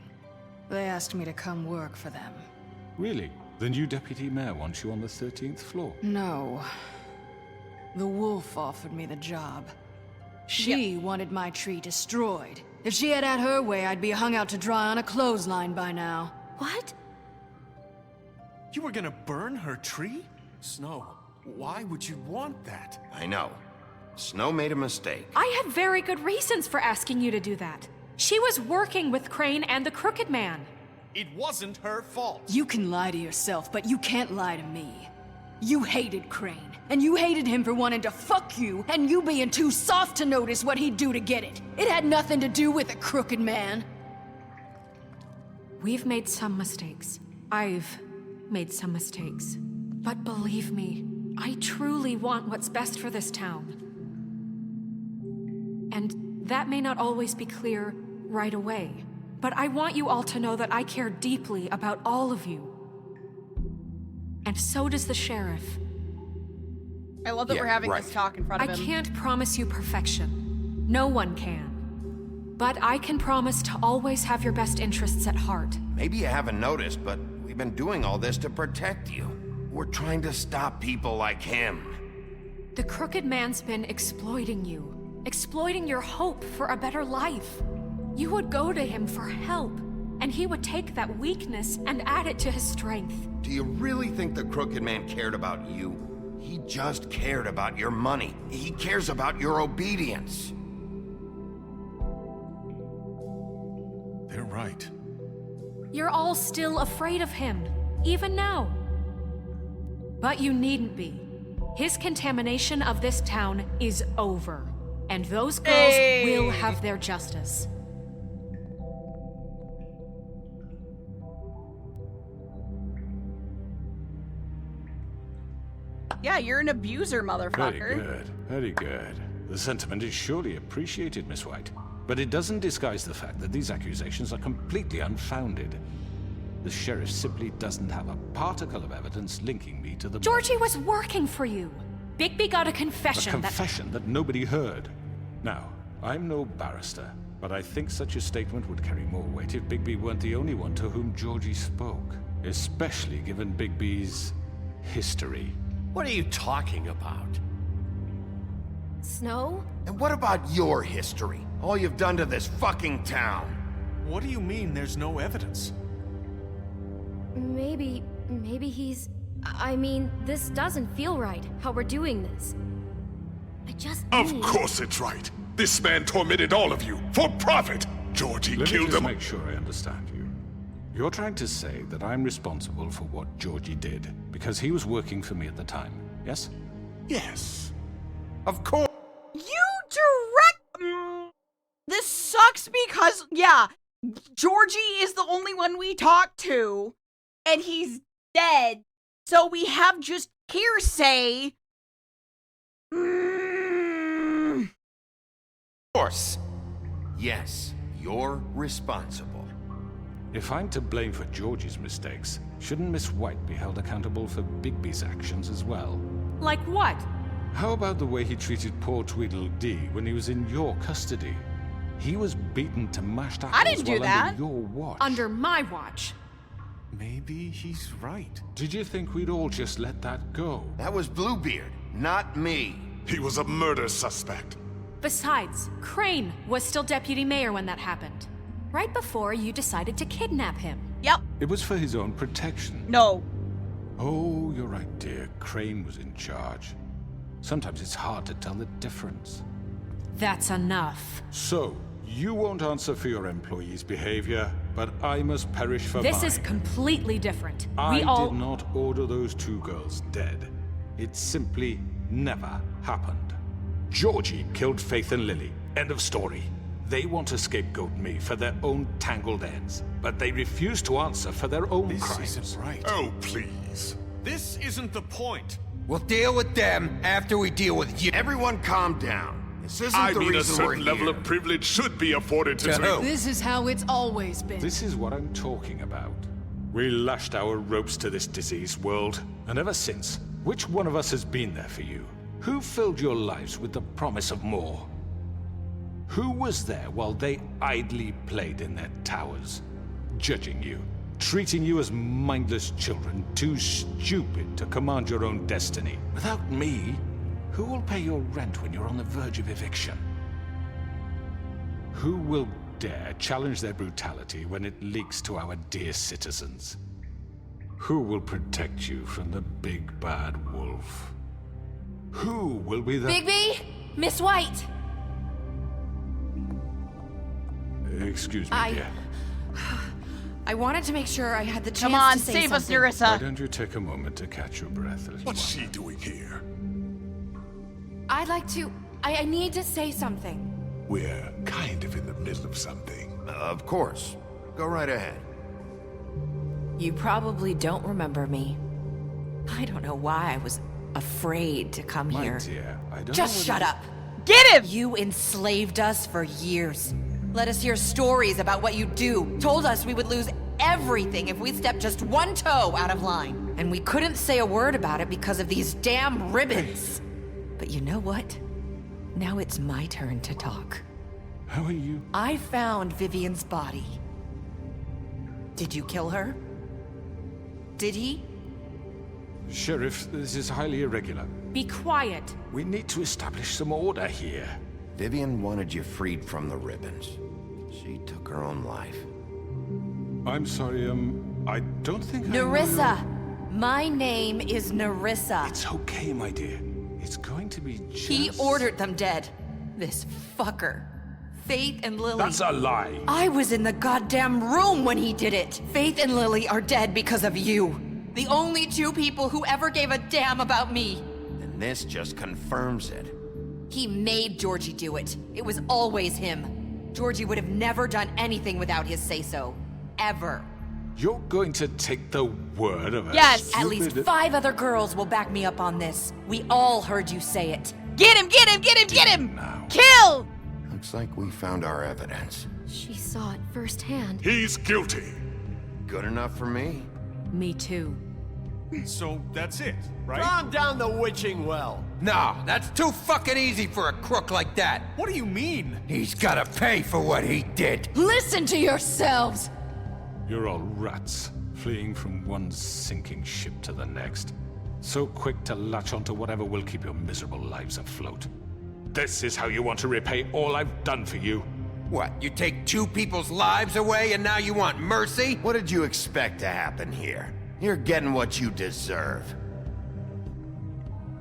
they asked me to come work for them. Really? The new deputy mayor wants you on the 13th floor? No. The wolf offered me the job. She wanted my tree destroyed. If she had her way, I'd be hung out to dry on a clothesline by now. What? You were gonna burn her tree? Snow, why would you want that? I know. Snow made a mistake. I had very good reasons for asking you to do that. She was working with Crane and the Crooked Man. It wasn't her fault. You can lie to yourself, but you can't lie to me. You hated Crane, and you hated him for wanting to fuck you, and you being too soft to notice what he'd do to get it. It had nothing to do with the Crooked Man. We've made some mistakes. I've made some mistakes. But believe me, I truly want what's best for this town. And that may not always be clear right away, but I want you all to know that I care deeply about all of you. And so does the sheriff. I love that we're having this talk in front of him. I can't promise you perfection. No one can. But I can promise to always have your best interests at heart. Maybe you haven't noticed, but we've been doing all this to protect you. We're trying to stop people like him. The Crooked Man's been exploiting you. Exploiting your hope for a better life. You would go to him for help, and he would take that weakness and add it to his strength. Do you really think the Crooked Man cared about you? He just cared about your money. He cares about your obedience. They're right. You're all still afraid of him, even now. But you needn't be. His contamination of this town is over. And those girls will have their justice. Yeah, you're an abuser, motherfucker. Very good, very good. The sentiment is surely appreciated, Miss White. But it doesn't disguise the fact that these accusations are completely unfounded. The sheriff simply doesn't have a particle of evidence linking me to the... Georgie was working for you. Bigby got a confession A confession that nobody heard. Now, I'm no barrister, but I think such a statement would carry more weight if Bigby weren't the only one to whom Georgie spoke. Especially given Bigby's history. What are you talking about? Snow? And what about your history? All you've done to this fucking town? What do you mean there's no evidence? Maybe he's... I mean, this doesn't feel right, how we're doing this. I just Of course it's right. This man tormented all of you, for profit. Georgie Let me killed just him. make sure I understand you. You're trying to say that I'm responsible for what Georgie did because he was working for me at the time, yes? Yes. Of course. You direct. This sucks because, yeah, Georgie is the only one we talk to, and he's dead. So we have just hearsay. Of course. Yes, you're responsible. If I'm to blame for Georgie's mistakes, shouldn't Miss White be held accountable for Bigby's actions as well? Like what? How about the way he treated poor Tweedledee when he was in your custody? He was beaten to mashed apples I didn't do while that. under your watch. Under my watch. Maybe he's right. Did you think we'd all just let that go? That was Bluebeard, not me. He was a murder suspect. Besides, Crane was still deputy mayor when that happened. Right before you decided to kidnap him. Yep. It was for his own protection. No. Oh, you're right, dear. Crane was in charge. Sometimes it's hard to tell the difference. That's enough. So, you won't answer for your employees' behavior, but I must perish for This mine. is completely different. I We all... did not order those two girls dead. It simply never happened. Georgie killed Faith and Lily. End of story. They want to scapegoat me for their own tangled ends, but they refuse to answer for their own crimes. Isn't right. Oh, please. This isn't the point. We'll deal with them after we deal with you. Everyone calm down. This isn't I the mean, a reason we're certain level here. of privilege should be afforded to To who? This is how it's always been. This is what I'm talking about. We lashed our ropes to this diseased world, and ever since, which one of us has been there for you? Who filled your lives with the promise of more? Who was there while they idly played in their towers, judging you, treating you as mindless children, too stupid to command your own destiny? Without me, who will pay your rent when you're on the verge of eviction? Who will dare challenge their brutality when it leaks to our dear citizens? Who will protect you from the big bad wolf? Who will be the— Bigby! Miss White! Excuse me, dear. I wanted to make sure I had the chance Come on, to say save us, something. Why Nerissa. don't you take a moment to catch your breath, little What's one? she doing here? I'd like to... I need to say something. We're kind of in the middle of something. Of course. Go right ahead. You probably don't remember me. I don't know why I was afraid to come My here. dear, I don't Just know shut whether- up. Get him! You enslaved us for years. Let us hear stories about what you do. Told us we would lose everything if we stepped just one toe out of line. And we couldn't say a word about it because of these damn ribbons. But you know what? Now it's my turn to talk. How are you? I found Vivian's body. Did you kill her? Did he? Sheriff, this is highly irregular. Be quiet. We need to establish some order here. Vivian wanted you freed from the ribbons. She took her own life. I'm sorry, I don't think Nerissa! My name is Nerissa. It's okay, my dear. It's going to be just... He ordered them dead. This fucker. Faith and Lily. That's a lie. I was in the goddamn room when he did it. Faith and Lily are dead because of you. The only two people who ever gave a damn about me. And this just confirms it. He made Georgie do it. It was always him. Georgie would have never done anything without his say-so. Ever. You're going to take the word of a Yes! stupid... At least 5 other girls will back me up on this. We all heard you say it. Get him! Get him! Get him! Get him! Kill! Looks like we found our evidence. She saw it firsthand. He's guilty. Good enough for me. Me too. So that's it, right? Calm down the witching well. No, that's too fucking easy for a crook like that. What do you mean? He's gotta pay for what he did. Listen to yourselves! You're all rats, fleeing from one sinking ship to the next. So quick to latch onto whatever will keep your miserable lives afloat. This is how you want to repay all I've done for you? What, you take 2 people's lives away and now you want mercy? What did you expect to happen here? You're getting what you deserve.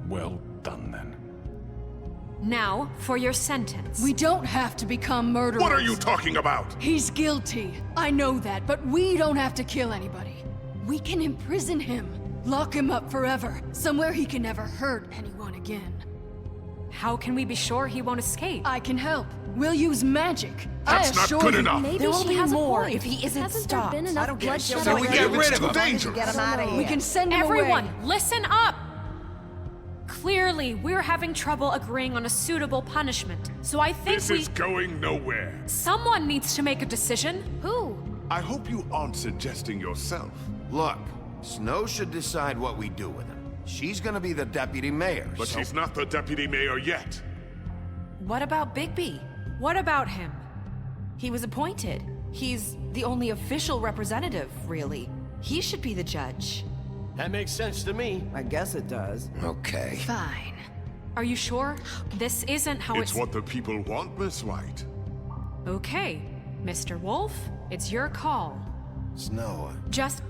Well done, then. Now, for your sentence. We don't have to become murderers. What are you talking about? He's guilty. I know that, but we don't have to kill anybody. We can imprison him. Lock him up forever. Somewhere he can never hurt anyone again. How can we be sure he won't escape? I can help. We'll use magic. That's not good enough. Maybe there will be more if he isn't stopped. I don't get it. So we get rid of him. Dangerous. Get him out of here. We can send him Everyone, away. listen up! Clearly, we're having trouble agreeing on a suitable punishment. So I think This is going nowhere. Someone needs to make a decision. Who? I hope you aren't suggesting yourself. Look, Snow should decide what we do with him. She's gonna be the deputy mayor, But so... she's not the deputy mayor yet. What about Bigby? What about him? He was appointed. He's the only official representative, really. He should be the judge. That makes sense to me. I guess it does. Okay. Fine. Are you sure? This isn't how It's what the people want, Miss White. Okay, Mr. Wolf, it's your call. Snow, Just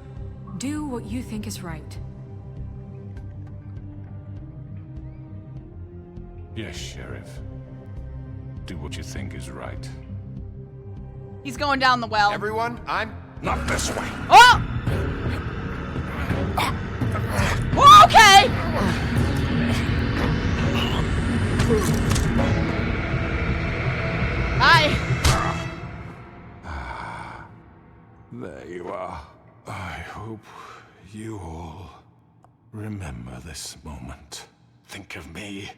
do what you think is right. Yes, Sheriff. Do what you think is right. He's going down the well. everyone, I'm... Not this way. Oh! Oh, okay! Bye. There you are. I hope you all remember this moment. Think of me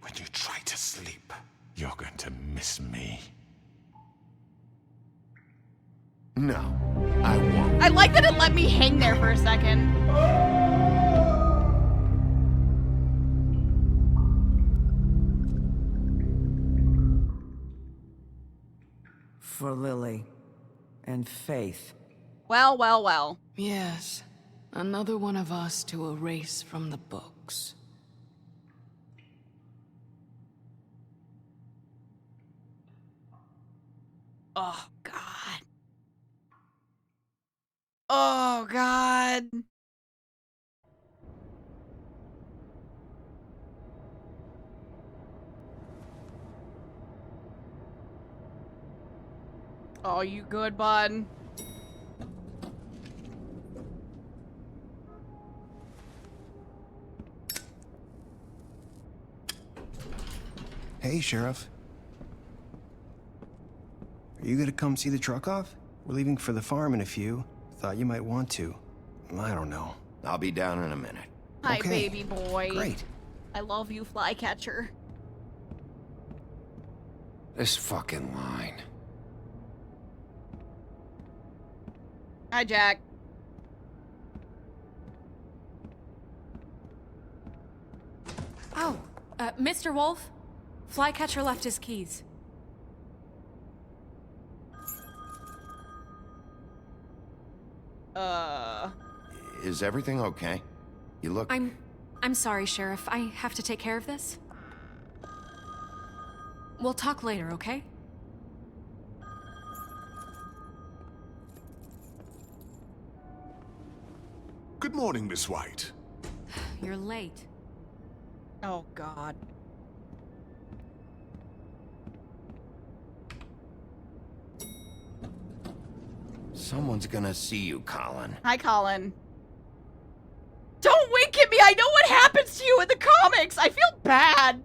when you try to sleep. You're going to miss me. No, I won't. I like that it let me hang there for a second. For Lily and Faith. Well, well, well. Yes. Another one of us to erase from the books. Oh, God. Oh, God. Oh, you good, bud? Hey, Sheriff. Are you gonna come see the truck off? We're leaving for the farm in a few. Thought you might want to. I don't know. I'll be down in a minute. Hi, Okay. baby boy. Great. I love you, Flycatcher. This fucking line. Hi, Jack. Oh, Mr. Wolf, Flycatcher left his keys. Is everything okay? You look... I'm sorry, Sheriff. I have to take care of this. We'll talk later, okay? Good morning, Miss White. You're late. Oh, God. Someone's gonna see you, Colin. Hi, Colin. Don't wink at me! I know what happens to you in the comics! I feel bad!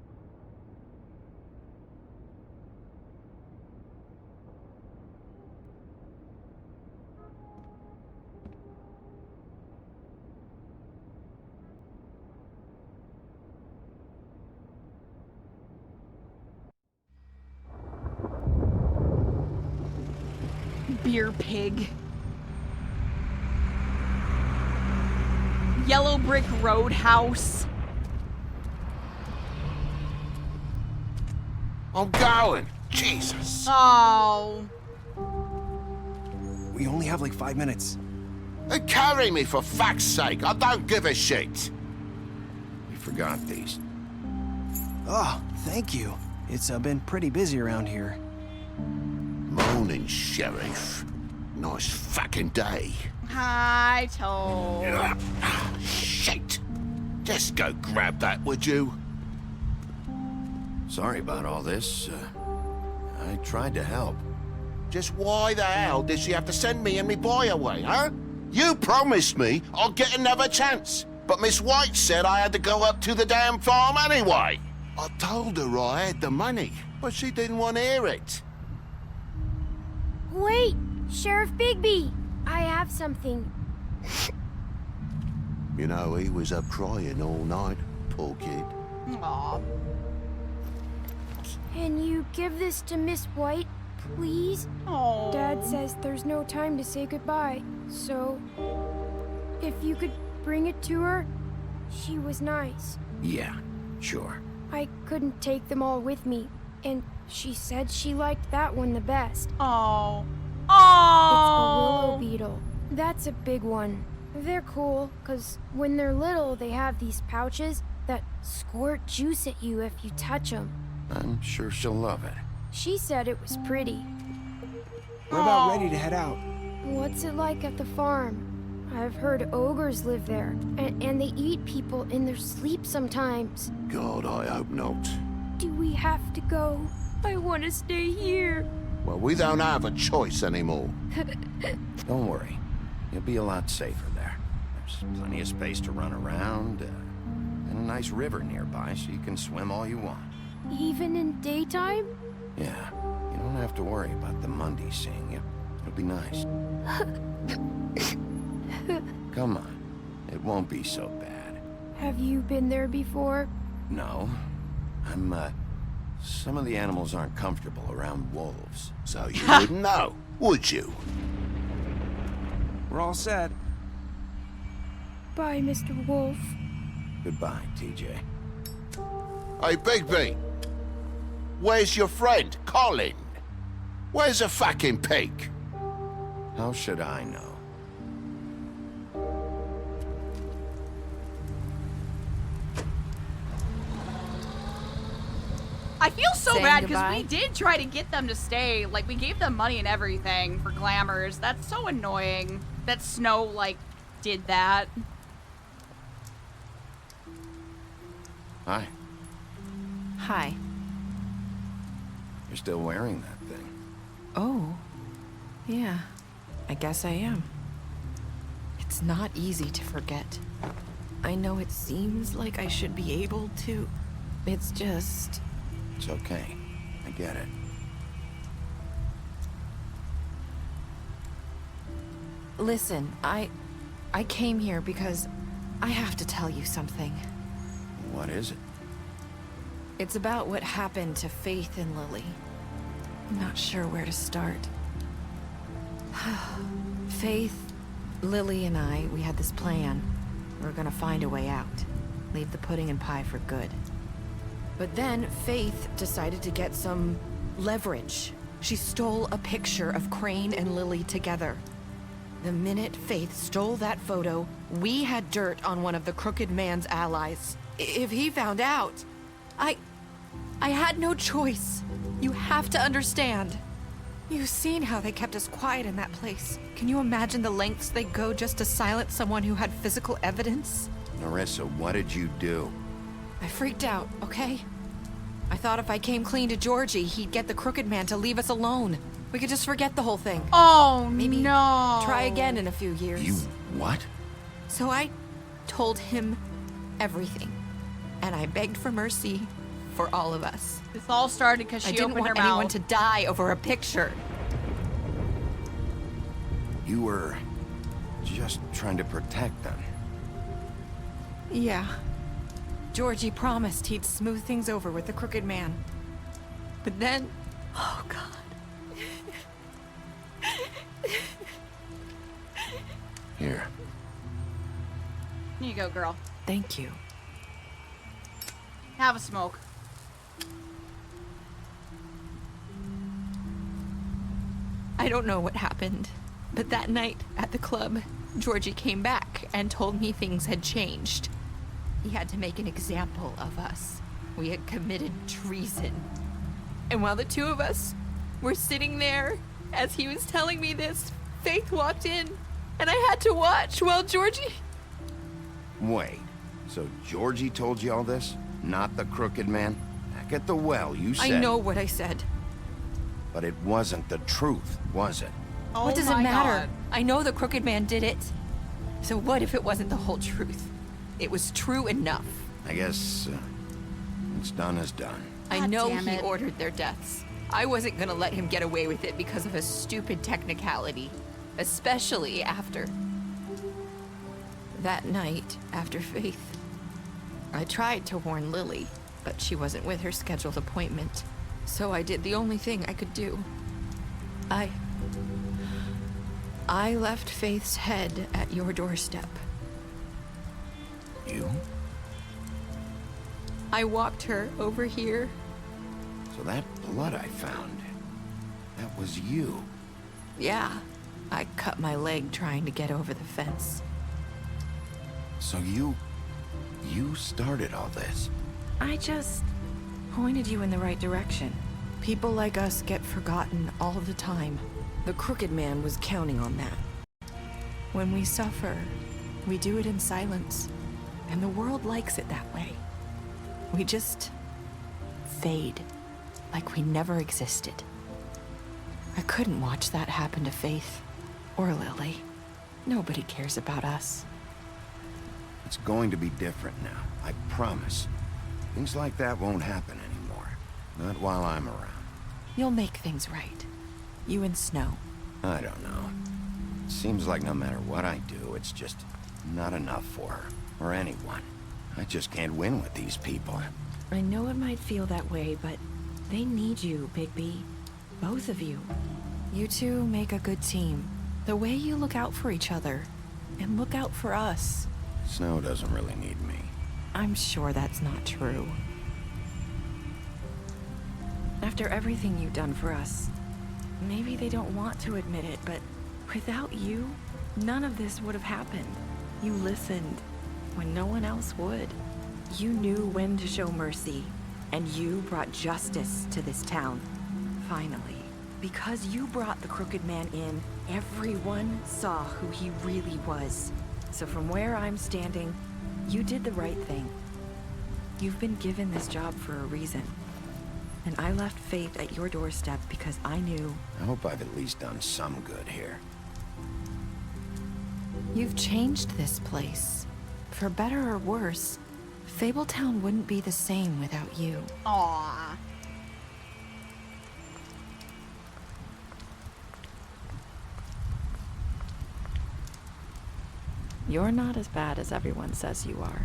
Beer pig. Yellow Brick Roadhouse. I'm going. Jesus. Oh. We only have like 5 minutes. Carry me, for fuck's sake. I don't give a shit. You forgot these. Oh, thank you. It's been pretty busy around here. Morning, Sheriff. Nice fucking day. Hi, Toad. Shit. Just go grab that, would you? Sorry about all this. I tried to help. Just why the hell did she have to send me and me boy away, huh? You promised me I'd get another chance, but Miss White said I had to go up to the damn farm anyway. I told her I had the money, but she didn't want to hear it. Wait, Sheriff Bigby, I have something. You know, he was up crying all night, poor kid. Aw. Can you give this to Miss White, please? Aww. Dad says there's no time to say goodbye, so if you could bring it to her, she was nice. Yeah, sure. I couldn't take them all with me, and she said she liked that one the best. Oh. It's a Oh. willow beetle. That's a big one. They're cool, 'cause when they're little, they have these pouches that squirt juice at you if you touch them. I'm sure she'll love it. She said it was pretty. We're about ready to head out. What's it like at the farm? I've heard ogres live there, and they eat people in their sleep sometimes. God, I hope not. Do we have to go? I want to stay here. Well, we don't have a choice anymore. Don't worry. You'll be a lot safer there. There's plenty of space to run around, and a nice river nearby so you can swim all you want. Even in daytime? Yeah, you don't have to worry about the Mundies seeing you. It'll be nice. Come on. It won't be so bad. Have you been there before? No. Some of the animals aren't comfortable around wolves. So you wouldn't know, would you? We're all set. Bye, Mr. Wolf. Goodbye, TJ. Hey, Bigby. Where's your friend, Colin? Where's the fucking pig? How should I know? I feel so Saying bad because goodbye? we did try to get them to stay. Like, we gave them money and everything for glamours. That's so annoying that Snow, like, did that. Hi. Hi. You're still wearing that thing. Oh. Yeah. I guess I am. It's not easy to forget. I know it seems like I should be able to. It's just... It's okay. I get it. Listen, I came here because I have to tell you something. What is it? It's about what happened to Faith and Lily. I'm not sure where to start. Faith, Lily, and I, we had this plan. We were gonna find a way out. Leave the pudding and pie for good. But then Faith decided to get some leverage. She stole a picture of Crane and Lily together. The minute Faith stole that photo, we had dirt on one of the Crooked Man's allies. If he found out, I had no choice. You have to understand. You've seen how they kept us quiet in that place. Can you imagine the lengths they go just to silence someone who had physical evidence? Narissa, what did you do? I freaked out, okay? I thought if I came clean to Georgie, he'd get the Crooked Man to leave us alone. We could just forget the whole thing. Oh, Maybe no. try again in a few years. You what? So I told him everything. And I begged for mercy for all of us. This all started because she I didn't opened her want anyone mouth. to die over a picture. You were just trying to protect them. Yeah. Georgie promised he'd smooth things over with the Crooked Man. But then... Oh, God. Here. Here you go, girl. Thank you. Have a smoke. I don't know what happened, but that night at the club, Georgie came back and told me things had changed. He had to make an example of us. We had committed treason. And while the two of us were sitting there, as he was telling me this, Faith walked in, and I had to watch while Georgie... Wait, so Georgie told you all this? Not the Crooked Man? Back at the well, you said... I know what I said. But it wasn't the truth, was it? What does it matter? I know the Crooked Man did it. So what if it wasn't the whole truth? It was true enough. I guess what's done is done. I know he ordered their deaths. I wasn't gonna let him get away with it because of a stupid technicality. Especially after... that night, after Faith. I tried to warn Lily, but she wasn't with her scheduled appointment. So I did the only thing I could do. I left Faith's head at your doorstep. You? I walked her over here. So that blood I found, that was you. Yeah, I cut my leg trying to get over the fence. So you started all this? I just pointed you in the right direction. People like us get forgotten all the time. The Crooked Man was counting on that. When we suffer, we do it in silence. And the world likes it that way. We just fade, like we never existed. I couldn't watch that happen to Faith or Lily. Nobody cares about us. It's going to be different now, I promise. Things like that won't happen anymore. Not while I'm around. You'll make things right. You and Snow. I don't know. It seems like no matter what I do, it's just not enough for her. Or anyone. I just can't win with these people. I know it might feel that way, but they need you, Bigby. Both of you. You two make a good team. The way you look out for each other, and look out for us. Snow doesn't really need me. I'm sure that's not true. After everything you've done for us, maybe they don't want to admit it, but without you, none of this would have happened. You listened when no one else would. You knew when to show mercy, and you brought justice to this town. Finally. Because you brought the Crooked Man in, everyone saw who he really was. So from where I'm standing, you did the right thing. You've been given this job for a reason. And I left Faith at your doorstep because I knew... I hope I've at least done some good here. You've changed this place. For better or worse, Fabletown wouldn't be the same without you. Aww. You're not as bad as everyone says you are.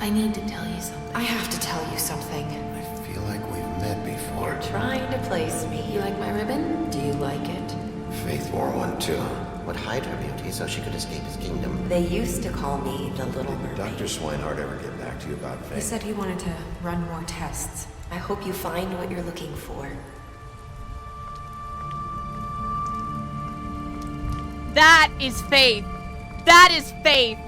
I need to tell you something. I have to tell you something. I feel like we've met before. You're trying to place me. You like my ribbon? Do you like it? Faith wore one too. Would hide her beauty so she could escape his kingdom. They used to call me the Little Mermaid. Dr. Swinehart ever get back to you about Faith? He said he wanted to run more tests. I hope you find what you're looking for. That is Faith. That is Faith.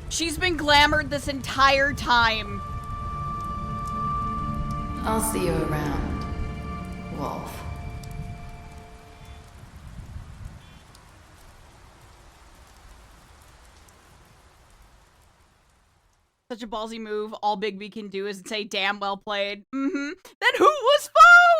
She's been glamored this entire time. I'll see you around, Wolf. Such a ballsy move. All Bigby can do is say, damn, well played. Mm-hmm. Then who was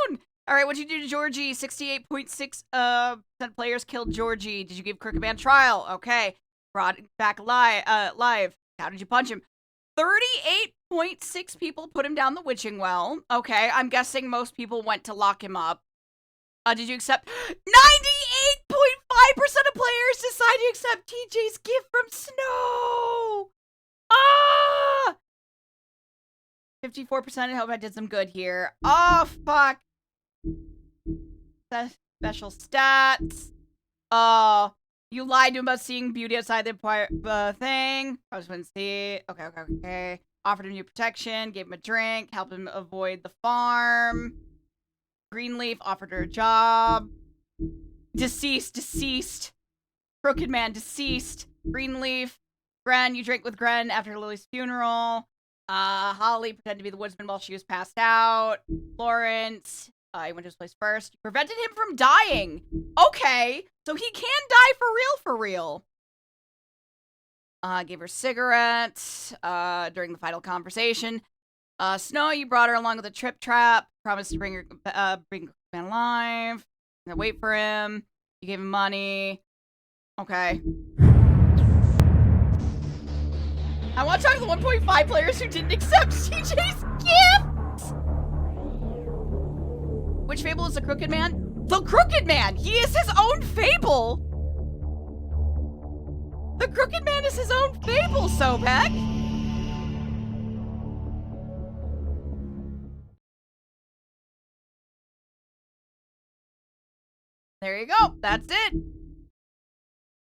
phone? All right, what'd you do to Georgie? 68.6% players killed Georgie. Did you give Crooked Man trial? Okay. Brought it back live. How did you punch him? 38.6 people put him down the witching well. Okay, I'm guessing most people went to lock him up. Did you accept? 98.5% of players decide to accept TJ's gift from Snow. Ah! 54%. I hope I did some good here. Oh, fuck. Special stats. You lied to him about seeing beauty outside the thing. I just wouldn't see it. Okay. Offered him new protection, gave him a drink, helped him avoid the farm. Greenleaf offered her a job. Deceased. Crooked Man, deceased. Greenleaf. Gren, you drank with Gren after Lily's funeral. Holly pretended to be the woodsman while she was passed out. Lawrence, he went to his place first. You prevented him from dying. Okay, so he can die for real. Gave her cigarettes during the final conversation. Snow, you brought her along with a trip trap. Promised to bring her man alive. Wait for him. You gave him money. Okay. I want to talk to the 1.5 players who didn't accept CJ's gift! Which fable is the Crooked Man? The Crooked Man! He is his own fable! The Crooked Man is his own fable, Sobek! There you go. That's it.